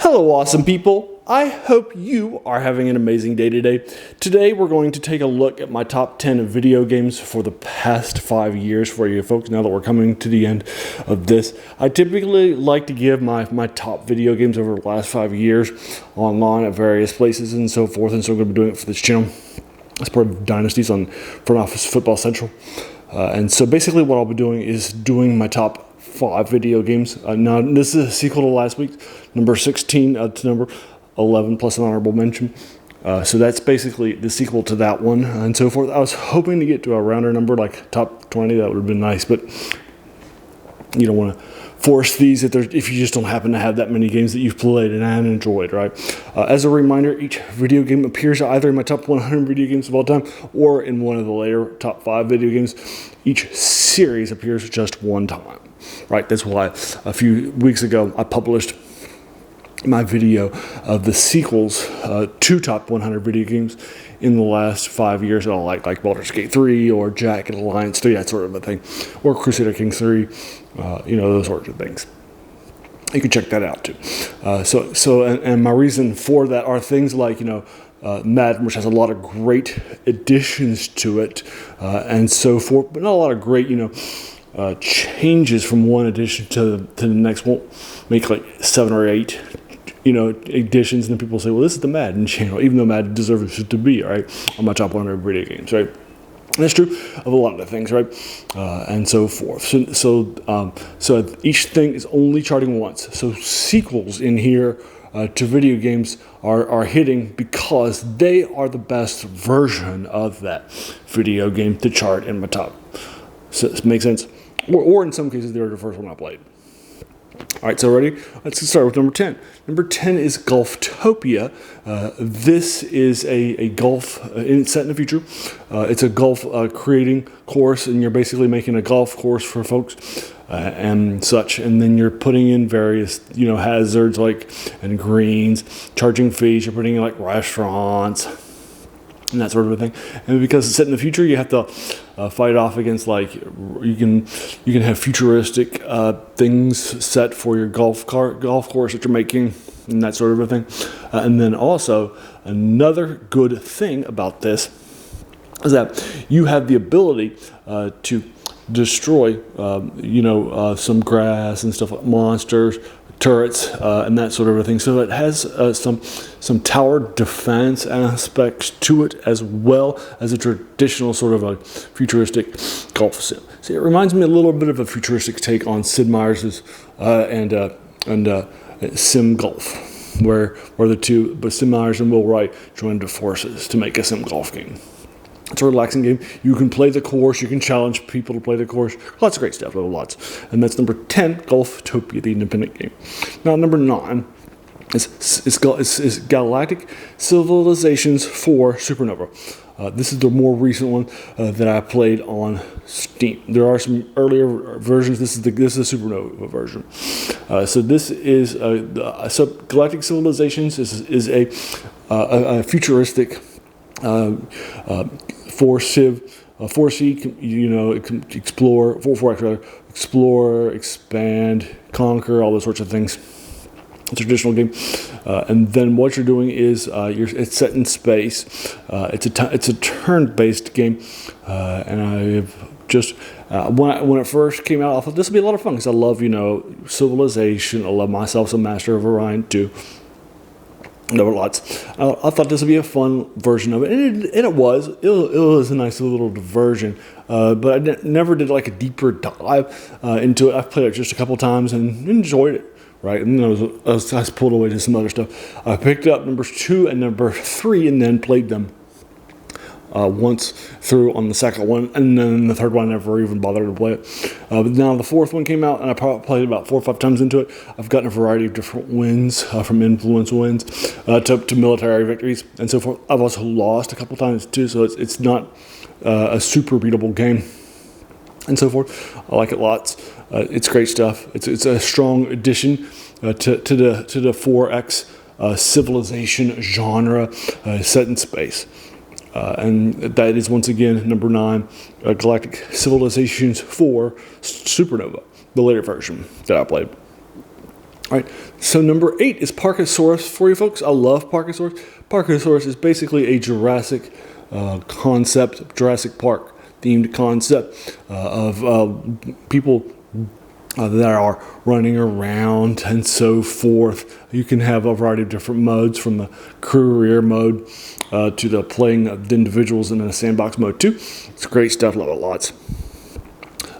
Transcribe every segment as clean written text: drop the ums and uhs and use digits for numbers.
Hello, awesome people. I hope you are having an amazing day today. Today, we're going to take a look at my top 10 video games for the past 5 years for you folks, now that we're coming to the end of this. I typically like to give my top video games over the last 5 years online at various places and so forth, and so I'm going to be doing it for this channel as part of Dynasties on Front Office Football Central. And so basically what I'll be doing is doing my top 5 video games. Now, this is a sequel to last week's, number 16 to number 11 plus an honorable mention. So that's basically the sequel to that one and so forth. I was hoping to get to a rounder number like top 20. That would have been nice, but you don't want to force these if you just don't happen to have that many games that you've played and enjoyed, right? As a reminder, each video game appears either in my top 100 video games of all time or in one of the later top 5 video games. Each series appears just one time, right? That's why a few weeks ago I published my video of the sequels to top 100 video games in the last 5 years, like Baldur's Gate 3 or Jack and Alliance 3, that sort of a thing, or Crusader Kings 3, those sorts of things. You can check that out too. And my reason for that are things like, Madden, which has a lot of great additions to it, and so forth, but not a lot of great, changes from one edition to the next. Won't make like 7 or 8 additions, and then people say, well, this is the Madden channel, even though Madden deserves it to be, right, on my top 100 video games, right? And that's true of a lot of the things, right, and so forth. So each thing is only charting once. So sequels in here to video games are hitting because they are the best version of that video game to chart in my top. So it makes sense? Or in some cases, they're the first one I played. All right, so ready? Let's get started with number 10. Number 10 is Golftopia. This is a golf set in the future. It's a golf creating course, and you're basically making a golf course for folks and such. And then you're putting in various, hazards and greens, charging fees. You're putting in like restaurants and that sort of a thing. And because it's set in the future, you have to fight off against you can have futuristic things set for your golf course that you're making and that sort of a thing. And then also another good thing about this is that you have the ability to destroy some grass and stuff like monsters, turrets, and that sort of a thing. So it has some tower defense aspects to it, as well as a traditional sort of a futuristic golf sim. So it reminds me a little bit of a futuristic take on Sid Meier's and Sim Golf, where the two, but Sid Meier's and Will Wright joined forces to make a sim golf game. It's a relaxing game. You can play the course. You can challenge people to play the course. Lots of great stuff. Lots. And that's number 10, Golftopia, the independent game. Now, number 9 is Galactic Civilizations 4 Supernova. This is the more recent one that I played on Steam. There are some earlier versions. This is the Supernova version. So this is Galactic Civilizations is a futuristic 4C, it can explore, 4X rather, explore, expand, conquer, all those sorts of things. It's a traditional game, and then what you're doing is it's set in space. It's a turn-based game, and I've just when it first came out, I thought this would be a lot of fun because I love Civilization. I love myself some Master of Orion too. There were lots. I thought this would be a fun version of it, and it was. It was a nice little diversion, but I never did like a deeper dive into it. I've played it just a couple times and enjoyed it, right? And then I was pulled away to some other stuff. I picked up numbers 2 and number 3 and then played them once through on the second one, and then the third one I never even bothered to play it. But now the fourth one came out, and I probably played about 4 or 5 times into it. I've gotten a variety of different wins, from influence wins to military victories and so forth. I've also lost a couple times too, so it's not a super beatable game and so forth. I like it lots. It's great stuff. It's a strong addition to the 4X civilization genre set in space. And that is once again number 9, Galactic Civilizations 4 Supernova, the later version that I played. All right, so number 8 is Parkasaurus for you folks. I love Parkasaurus. Parkasaurus is basically a Jurassic concept, Jurassic Park themed concept of people that are running around and so forth. You can have a variety of different modes, from the career mode to the playing of the individuals in a sandbox mode too. It's great stuff. Love it lots.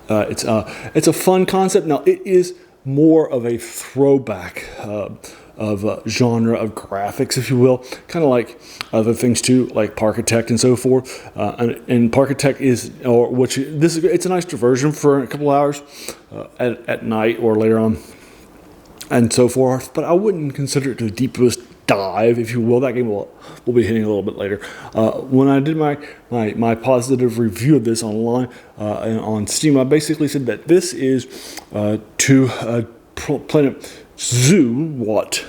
It's a fun concept. Now it is more of a throwback of genre of graphics, if you will, kind of like other things too, like Parkitect and so forth. And Parkitect is, it's a nice diversion for a couple hours at night or later on, and so forth. But I wouldn't consider it the deepest dive, if you will. That game will be hitting a little bit later. When I did my positive review of this online and on Steam, I basically said that this is to Planet Zoo what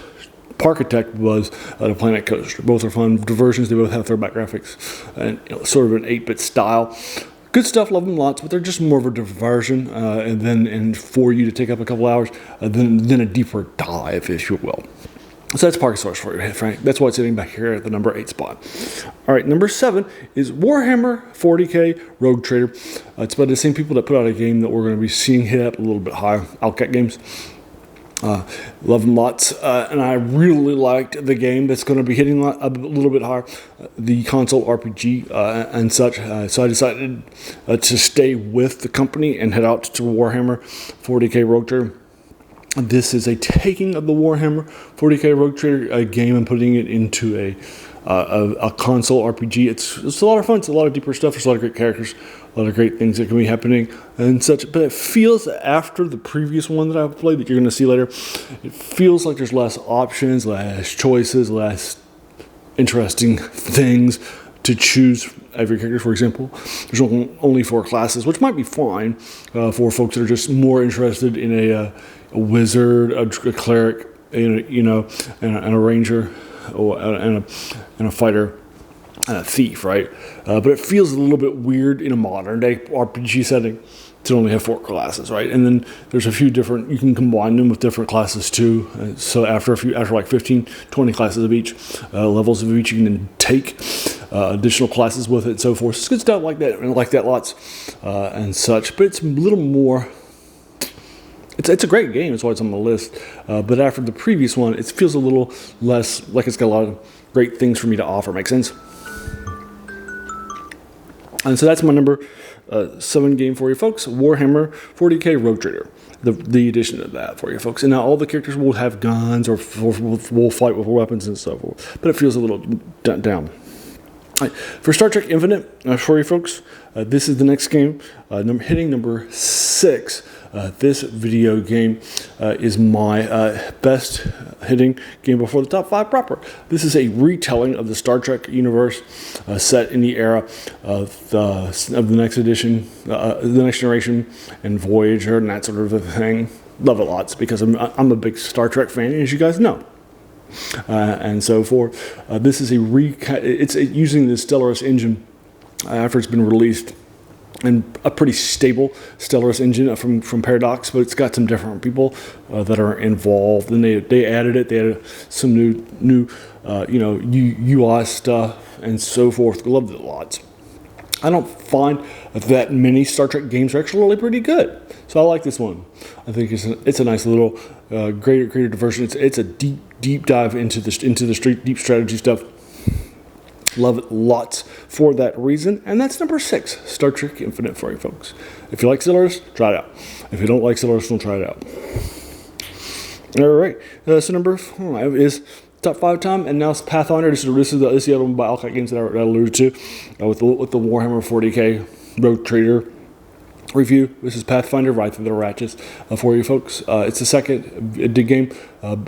Parkitect was the Planet Coaster. Both are fun diversions. They both have throwback graphics and sort of an 8-bit style. Good stuff, love them lots, but they're just more of a diversion, and for you to take up a couple hours, then a deeper dive, if you will. So that's Parkasaurus for you, Frank. That's why it's sitting back here at the number 8 spot. All right, number 7 is Warhammer 40K Rogue Trader. It's by the same people that put out a game that we're going to be seeing hit up a little bit higher, Outcat Games. Love them lots, and I really liked the game that's going to be hitting a little bit higher, the console RPG and such. So I decided to stay with the company and head out to Warhammer 40K Rogue Trader. This is a taking of the Warhammer 40K Rogue Trader game and putting it into a console RPG. It's a lot of fun. It's a lot of deeper stuff. There's a lot of great characters, a lot of great things that can be happening and such. But it feels, after the previous one that I've played that you're going to see later, it feels like there's less options, less choices, less interesting things to choose every character. For example, there's only 4 classes, which might be fine for folks that are just more interested in a wizard, a cleric, and a ranger, and a fighter, and a thief, right? But it feels a little bit weird in a modern day RPG setting to only have 4 classes, right? And then there's a few different, you can combine them with different classes too. So after like 15, 20 classes of each, levels of each, you can then take additional classes with it and so forth. It's good stuff like that, and I like that lots and such. But it's a little more. It's a great game. That's why it's on the list. But after the previous one, it feels a little less like it's got a lot of great things for me to offer. Make sense? And so that's my number 7 game for you folks. Warhammer 40K Rogue Trader. The addition of that for you folks. And now all the characters will have guns or will fight with weapons and so forth. But it feels a little down. All right. For Star Trek Infinite, for you folks, this is the next game, hitting number 6. This video game is my best hitting game before the top 5 proper. This is a retelling of the Star Trek universe set in the era of the next edition, the Next Generation, and Voyager, and that sort of a thing. Love it lots because I'm a big Star Trek fan, as you guys know. And so forth. This is it's using the Stellaris engine after it's been released, and a pretty stable Stellaris engine from Paradox, but it's got some different people that are involved, and they added it. They added some new UI stuff and so forth. Loved it lots. I don't find that many Star Trek games are actually really pretty good, so I like this one. I think it's a nice little greater diversion. It's a deep dive into the deep strategy stuff. Love it lots for that reason. And that's number 6, Star Trek Infinite for you folks. If you like Stellaris, try it out. If you don't like Stellaris, don't try it out. All right. So number 5 is top 5 time, and now it's Pathfinder. This is the other one by Outcat Games that I alluded to with the Warhammer 40K Rogue Trader review. This is Pathfinder, Right Through the Ratchets for you folks. It's the second dig game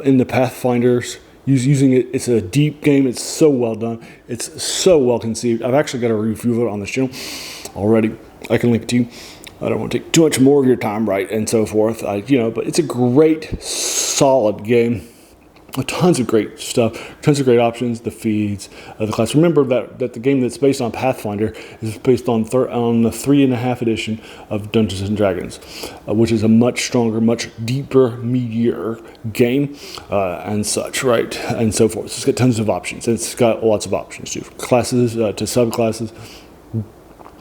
in the Pathfinders. Using it, it's a deep game. It's so well done. It's so well conceived. I've actually got a review of it on this channel already. I can link it to you. I don't want to take too much more of your time, right, and so forth. But it's a great, solid game. Tons of great stuff, tons of great options, the feeds, the class. Remember that the game that's based on Pathfinder is based on the 3.5 edition of Dungeons and Dragons, which is a much stronger, much deeper, meatier game, and such, right, and so forth. So it's got tons of options. It's got lots of options too, classes to subclasses.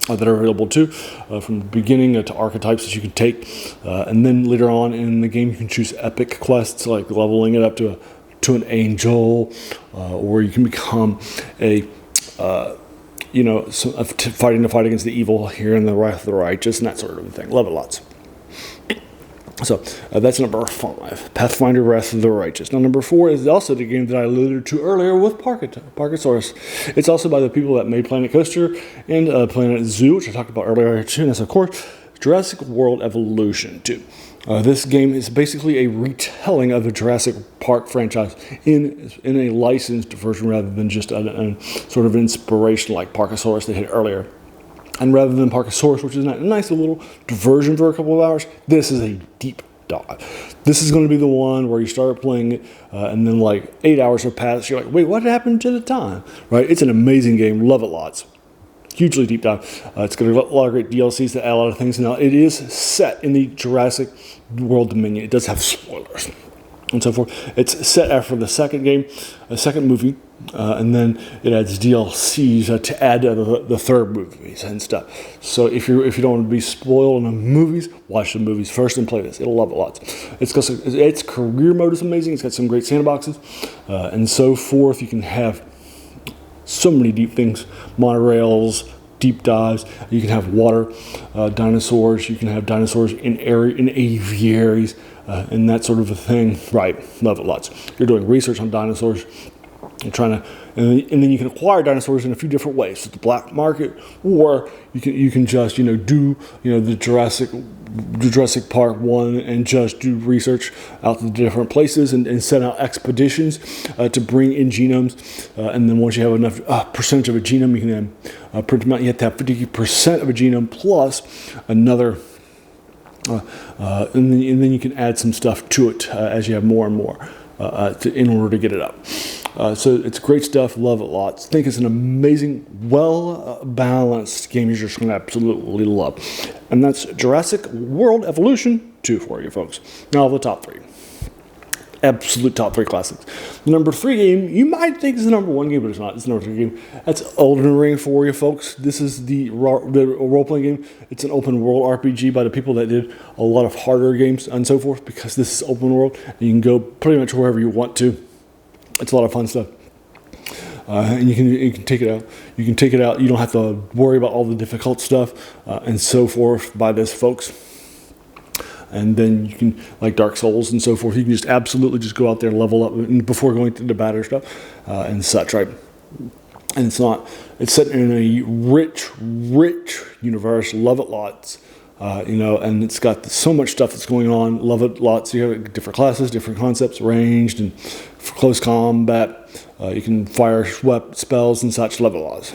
That are available too, from the beginning to archetypes that you can take, and then later on in the game you can choose epic quests like leveling it up to an angel, or you can become fighting the fight against the evil here in the Wrath of the Righteous and that sort of thing. Love it lots. So that's number 5, Pathfinder Wrath of the Righteous. Now number 4 is also the game that I alluded to earlier with Parkasaurus. It's also by the people that made Planet Coaster and Planet Zoo, which I talked about earlier too, and that's of course Jurassic World Evolution 2. This game is basically a retelling of the Jurassic Park franchise in a licensed version rather than just a sort of inspiration like Parkasaurus they had earlier. And rather than Parkasaurus, which is a nice little diversion for a couple of hours, this is a deep dive. This is going to be the one where you start playing it, and then like 8 hours have passed. You're like, wait, what happened to the time? Right? It's an amazing game. Love it lots. Hugely deep dive. It's got a lot of great DLCs that add a lot of things. Now, it is set in the Jurassic World Dominion. It does have spoilers and so forth. It's set after the second game, a second movie, and then it adds DLCs to add the third movies and stuff. So if you don't want to be spoiled in the movies, watch the movies first and play this. It'll love it lots. Its career mode is amazing. It's got some great sandboxes and so forth. You can have so many deep things, monorails, deep dives. You can have water dinosaurs. You can have dinosaurs in aviaries and that sort of a thing. Right, love it lots. You're doing research on dinosaurs. You're trying to, and then you can acquire dinosaurs in a few different ways. So the black market, or you can just do the Jurassic Park one and just do research out to different places and send out expeditions to bring in genomes. And then once you have enough percentage of a genome, you can then print them out. You have to have 50% of a genome plus another. And then you can add some stuff to it as you have more and more in order to get it up. So it's great stuff. Love it lots. Think it's an amazing, well-balanced game you're just going to absolutely love. And that's Jurassic World Evolution 2 for you folks. Now the top 3. Absolute top 3 classics. The number 3 game, you might think is the number 1 game, but it's not. It's the number 3 game. That's Elden Ring for you folks. This is the role-playing game. It's an open world RPG by the people that did a lot of harder games and so forth, because this is open world. And you can go pretty much wherever you want to. It's a lot of fun stuff. And you can take it out. You can take it out. You don't have to worry about all the difficult stuff and so forth by this, folks. And then you can, like Dark Souls and so forth, you can just absolutely just go out there and level up before going through the battle stuff and such, right? And it's set in a rich universe. Love it lots. And it's got so much stuff that's going on. Love it lots. You have different classes, different concepts, ranged and close combat. You can fire spells and such. Love it lots.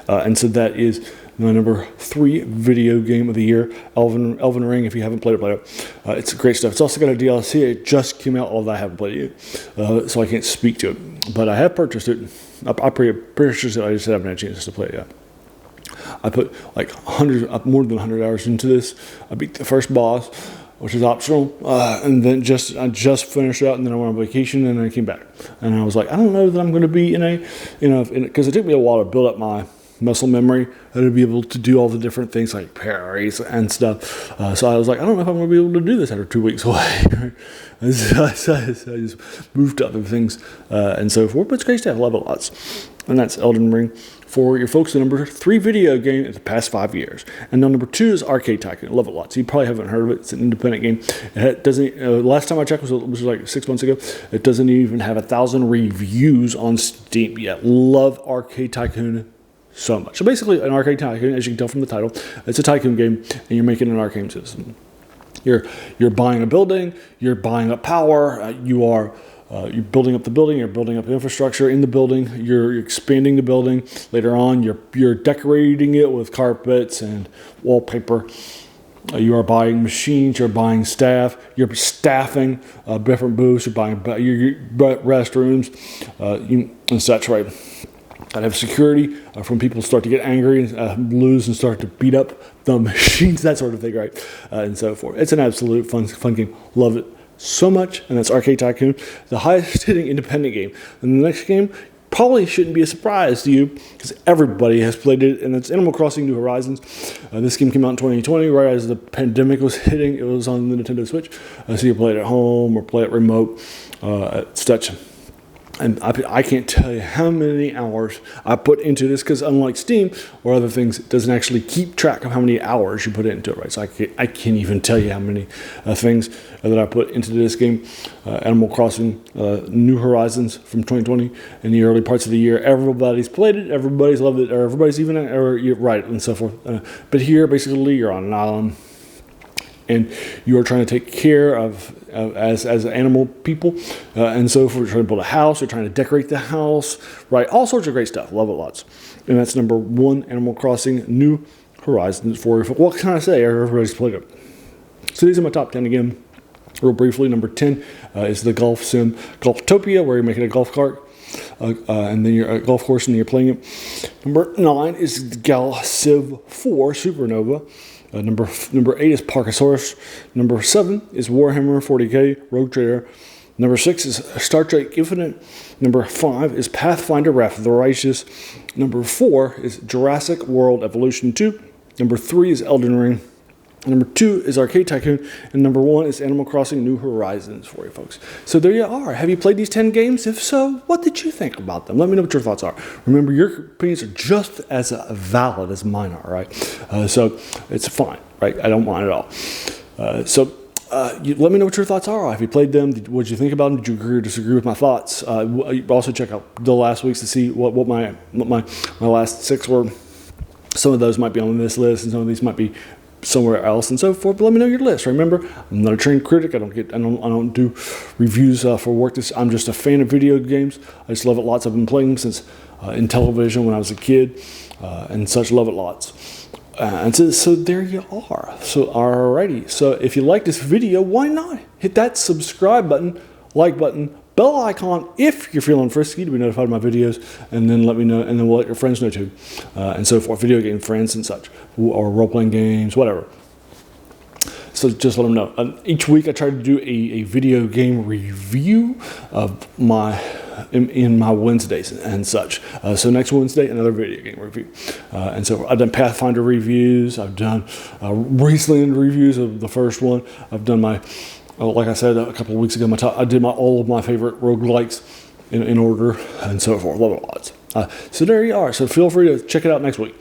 And so that is my number 3 video game of the year, Elden Ring. If you haven't played it, play it. It's great stuff. It's also got a DLC. It just came out, although I haven't played it yet, so I can't speak to it. But I have purchased it. I purchased it. I just haven't had a chance to play it yet. I put like more than 100 hours into this. I beat the first boss, which is optional, and then I just finished it out, and then I went on vacation, and then I came back, and I was like, I don't know that I'm going to be because it took me a while to build up my muscle memory to be able to do all the different things like parries and stuff. So I was like, I don't know if I'm going to be able to do this after 2 weeks away. So I just moved to other things and so forth. But it's great stuff. I love it lots. And that's Elden Ring for your folks. The number 3 video game in the past 5 years. And now number 2 is Arcade Tycoon. I love it lots. You probably haven't heard of it. It's an independent game. It doesn't. Last time I checked was like 6 months ago. It doesn't even have 1,000 reviews on Steam yet. Love Arcade Tycoon so much. So basically, an arcade tycoon, as you can tell from the title, it's a tycoon game, and you're making an arcade system. You're buying a building, you're buying up power, you're building up the building, you're building up infrastructure in the building, you're expanding the building. Later on, you're decorating it with carpets and wallpaper You are buying machines, you're buying staff, you're staffing different booths, you're buying your restrooms, and such, right? I'd have security from people start to get angry and lose and start to beat up the machines, that sort of thing, right? And so forth. It's an absolute fun game. Love it so much. And that's Arcade Tycoon, the highest hitting independent game. And the next game probably shouldn't be a surprise to you because everybody has played it, and it's Animal Crossing New Horizons. This game came out in 2020, right as the pandemic was hitting. It was on the Nintendo Switch, so you play it at home or play it remote, such. And I can't tell you how many hours I put into this because unlike Steam or other things, it doesn't actually keep track of how many hours you put into it, right? So I can't even tell you how many things that I put into this game. Animal Crossing New Horizons from 2020 in the early parts of the year. Everybody's played it, everybody's loved it, or everybody's even, right, and so forth. But here, basically, you're on an island, and you are trying to take care of as animal people, and so forth. You're trying to build a house, you're trying to decorate the house, right? All sorts of great stuff. Love it lots. And that's number 1, Animal Crossing New Horizons. For what can I say? Everybody's played it. So these are my top 10 again. Real briefly, number 10 is the golf sim Golftopia, where you're making a golf cart, and then you're a golf course, and you're playing it. Number 9 is Gal Civ 4 Supernova. Number 8 is Parkasaurus. Number 7 is Warhammer 40k Rogue Trader. Number 6 is Star Trek Infinite. Number 5 is Pathfinder Wrath of the Righteous. Number 4 is Jurassic World Evolution 2. Number 3 is Elden Ring. Number 2 is Arcade Tycoon, and number 1 is Animal Crossing New Horizons for you folks. So there you are. Have you played these 10 games? If so, what did you think about them? Let me know what your thoughts are. Remember, your opinions are just as valid as mine are, right? So it's fine, right? I don't mind at all. Let me know what your thoughts are. Have you played them? What did you think about them? Did you agree or disagree with my thoughts? Also check out the last weeks to see what my last 6 were. Some of those might be on this list, and some of these might be somewhere else and so forth, but let me know your list. Remember, I'm not a trained critic. I don't do reviews for work. I'm just a fan of video games. I just love it lots. I've been playing them since in television when I was a kid, and such. Love it lots. And so there you are. So alrighty. So if you like this video, why not hit that subscribe button, like button, bell icon if you're feeling frisky to be notified of my videos, and then let me know, and then we'll let your friends know too, and so forth, video game friends and such, or role-playing games, whatever. So just let them know. Each week I try to do a video game review of in my Wednesdays and such. So next Wednesday, another video game review. And so I've done Pathfinder reviews. I've done Wasteland reviews of the first one. I've done my, like I said a couple of weeks ago, I did all of my favorite roguelikes in order and so forth. Love it lots. So there you are. So feel free to check it out next week.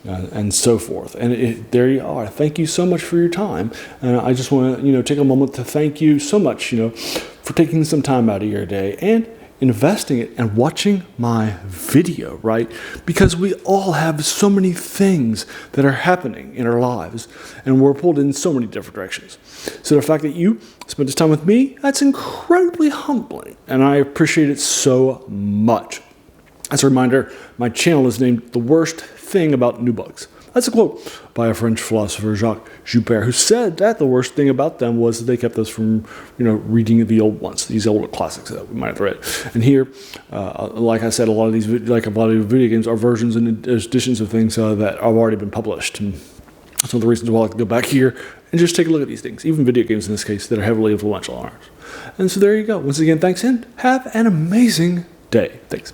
And so forth. And there you are. Thank you so much for your time. And I just want to, take a moment to thank you so much, for taking some time out of your day and investing it and watching my video, right? Because we all have so many things that are happening in our lives, and we're pulled in so many different directions. So the fact that you spent this time with me, that's incredibly humbling, and I appreciate it so much. As a reminder, my channel is named The Worst Thing About New Bugs. That's a quote by a French philosopher, Jacques Joubert, who said that the worst thing about them was that they kept us from, reading the old ones, these older classics that we might have read. And here, like I said, a lot of these video games are versions and editions of things that have already been published. And that's one of the reasons why I like to go back here and just take a look at these things, even video games in this case, that are heavily influential on ours. And so there you go. Once again, thanks, and have an amazing day. Thanks.